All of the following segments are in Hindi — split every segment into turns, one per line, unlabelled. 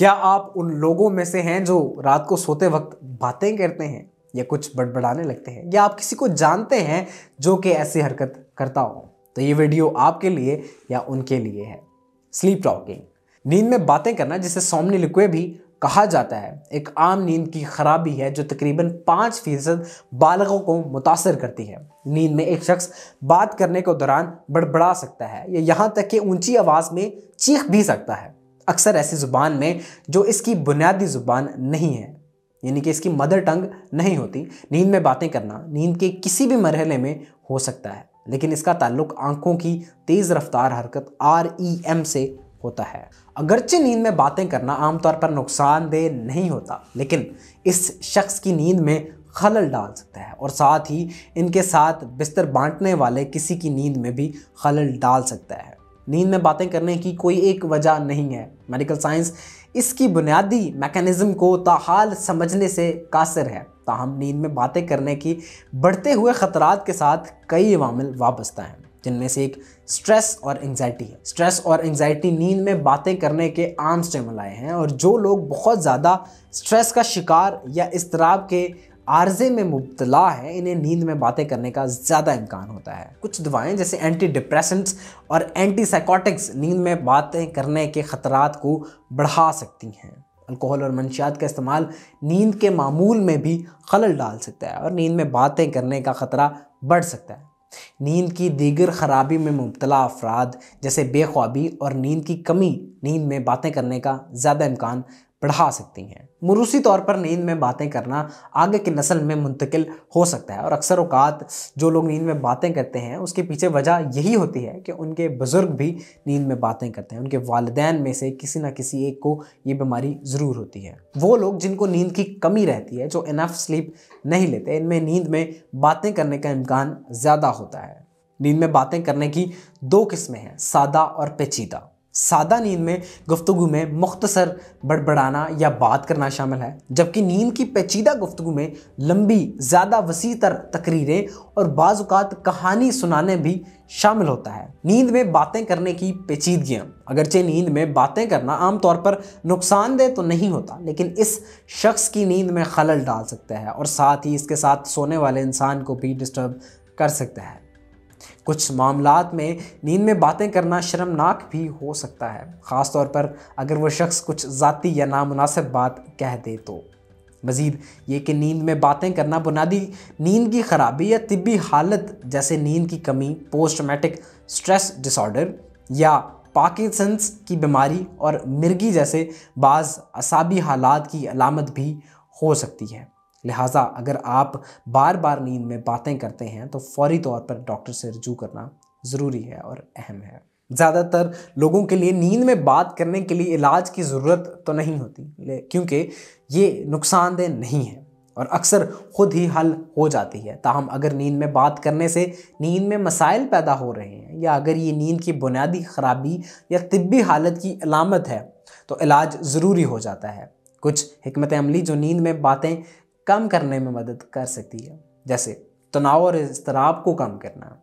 क्या आप उन लोगों में से हैं जो रात को सोते वक्त बातें करते हैं या कुछ बड़बड़ाने लगते हैं, या आप किसी को जानते हैं जो कि ऐसी हरकत करता हो? तो ये वीडियो आपके लिए या उनके लिए है। स्लीप टॉकिंग, नींद में बातें करना, जिसे सोमनिलिक्वे भी कहा जाता है, एक आम नींद की खराबी है जो तकरीबन 5% बालगों को मुतासर करती है। नींद में एक शख्स बात करने के दौरान बड़बड़ा सकता है या यहाँ तक कि ऊंची आवाज़ में चीख भी सकता है, अक्सर ऐसी ज़ुबान में जो इसकी बुनियादी ज़ुबान नहीं है, यानी कि इसकी मदर टंग नहीं होती। नींद में बातें करना नींद के किसी भी मरहले में हो सकता है, लेकिन इसका ताल्लुक आंखों की तेज़ रफ्तार हरकत REM से होता है। अगरचे नींद में बातें करना आमतौर पर नुकसानदेह नहीं होता, लेकिन इस शख्स की नींद में खलल डाल सकता है और साथ ही इनके साथ बिस्तर बांटने वाले किसी की नींद में भी खलल डाल सकता है। नींद में बातें करने की कोई एक वजह नहीं है। मेडिकल साइंस इसकी बुनियादी मैकेनिज्म को ताहाल समझने से कासिर है। ताहम नींद में बातें करने की बढ़ते हुए ख़तरात के साथ कई अवामिल वाबस्ता हैं, जिनमें से एक स्ट्रेस और एंग्जाइटी है। स्ट्रेस और एंग्जाइटी नींद में बातें करने के आम स्टिमुलाई हैं, और जो लोग बहुत ज़्यादा स्ट्रेस का शिकार या इज़्तिराब के आर्जे में मुब्तला है, इन्हें नींद में बातें करने का ज़्यादा इम्कान होता है। कुछ दवाएं जैसे एंटी डिप्रेसेंट्स और एंटीसाइकोटिक्स नींद में बातें करने के ख़तरात को बढ़ा सकती हैं। अल्कोहल और मंशियात का इस्तेमाल नींद के मामूल में भी खलल डाल सकता है और नींद में बातें करने का ख़तरा बढ़ सकता है। नींद की दीगर खराबी में मुब्तला अफराद जैसे बेख्वाबी और नींद की कमी नींद में बातें करने का ज़्यादा इम्कान बढ़ा सकती हैं। मुरूसी तौर पर नींद में बातें करना आगे की नस्ल में मुंतकिल हो सकता है, और अक्सर औकात जो लोग नींद में बातें करते हैं उसके पीछे वजह यही होती है कि उनके बुज़ुर्ग भी नींद में बातें करते हैं। उनके वालिदैन में से किसी न किसी एक को ये बीमारी ज़रूर होती है। वो लोग जिनको नींद की कमी रहती है, जो इनफ स्लीप नहीं लेते, इनमें नींद में बातें करने का इम्कान ज़्यादा होता है। नींद में बातें करने की 2 किस्में हैं, सादा और पेचीदा। सादा नींद में गुफ्तगू में मुख्तसर बड़बड़ाना या बात करना शामिल है, जबकि नींद की पेचीदा गुफ्तगू में लंबी, ज़्यादा वसी तर तकरीरें और बाज़-औक़ात कहानी सुनाने भी शामिल होता है। नींद में बातें करने की पेचीदगियाँ, अगरचे नींद में बातें करना आमतौर पर नुकसानदेह तो नहीं होता, लेकिन इस शख्स की नींद में खलल डाल सकता है और साथ ही इसके साथ सोने वाले इंसान को भी डिस्टर्ब कर सकता है। कुछ मामलात में नींद में बातें करना शर्मनाक भी हो सकता है, ख़ास तौर पर अगर वो शख्स कुछ ज़ाती या नामुनासिब बात कह दे तो। मज़ीद ये कि नींद में बातें करना बुनियादी नींद की ख़राबी या तिब्बी हालत जैसे नींद की कमी, पोस्ट ट्रॉमेटिक स्ट्रेस डिसऑर्डर या पार्किंसंस की बीमारी और मिर्गी जैसे बाज़ असाबी हालात की अलामत भी हो सकती है। लिहाजा अगर आप बार बार नींद में बातें करते हैं तो फौरी तौर पर डॉक्टर से रुजू करना ज़रूरी है और अहम है। ज़्यादातर लोगों के लिए नींद में बात करने के लिए इलाज की ज़रूरत तो नहीं होती, क्योंकि ये नुकसानदेह नहीं है और अक्सर ख़ुद ही हल हो जाती है। ताहम अगर नींद में बात करने से नींद में मसाइल पैदा हो रहे हैं, या अगर ये नींद की बुनियादी ख़राबी या तिब्बी हालत की अलामत है, तो इलाज ज़रूरी हो जाता है। कुछ हिकमत अमली जो नींद में बातें कम करने में मदद कर सकती है, जैसे तनाव और इज़्तिराब को कम करना।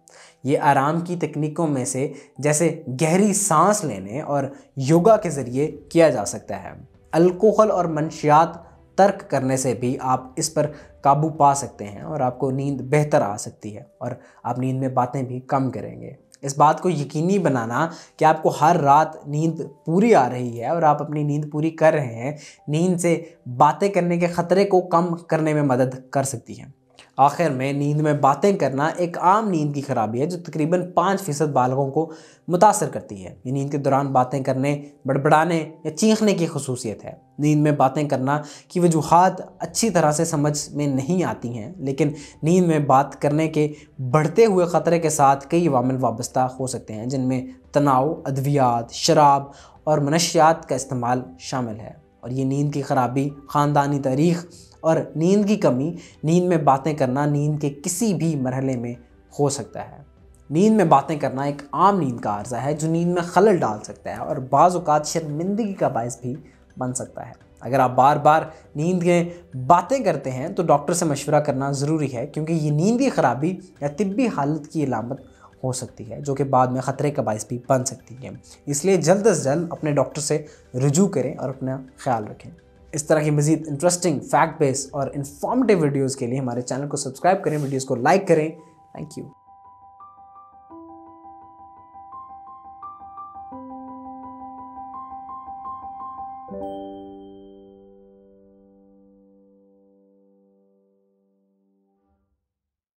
ये आराम की तकनीकों में से जैसे गहरी सांस लेने और योगा के ज़रिए किया जा सकता है। अल्कोहल और मंशियात तर्क करने से भी आप इस पर काबू पा सकते हैं और आपको नींद बेहतर आ सकती है और आप नींद में बातें भी कम करेंगे। इस बात को यकीनी बनाना कि आपको हर रात नींद पूरी आ रही है और आप अपनी नींद पूरी कर रहे हैं, नींद से बातें करने के ख़तरे को कम करने में मदद कर सकती है। आखिर में नींद में बातें करना एक आम नींद की खराबी है जो तकरीबन 5% बालगों को मुतासर करती है। ये नींद के दौरान बातें करने, बड़बड़ाने या चीखने की खसूसियत है। नींद में बातें करना की वजूहात अच्छी तरह से समझ में नहीं आती हैं, लेकिन नींद में बात करने के बढ़ते हुए ख़तरे के साथ कई अवामिल वाबस्ता हो सकते हैं, जिनमें तनाव, अद्वियात, शराब और मनशियात का इस्तेमाल शामिल है। और ये नींद की खराबी, ख़ानदानी तारीख़ और नींद की कमी, नींद में बातें करना नींद के किसी भी मरहले में हो सकता है। नींद में बातें करना एक आम नींद का आर्जा है जो नींद में खलल डाल सकता है और बाज़ औक़ात शर्मिंदगी का बायस भी बन सकता है। अगर आप बार बार नींद में बातें करते हैं तो डॉक्टर से मशवरा करना ज़रूरी है, क्योंकि ये नींद की खराबी या तिब्बी हालत की अलामत हो सकती है, जो कि बाद में ख़तरे का बायस भी बन सकती है। इसलिए जल्द से जल्द अपने डॉक्टर से रुजू करें और अपना ख्याल रखें। इस तरह की मज़ीद इंटरेस्टिंग, फैक्ट बेस्ड और इन्फॉर्मेटिव वीडियोज़ के लिए हमारे चैनल को सब्सक्राइब करें, वीडियोज़ को लाइक करें। Thank you.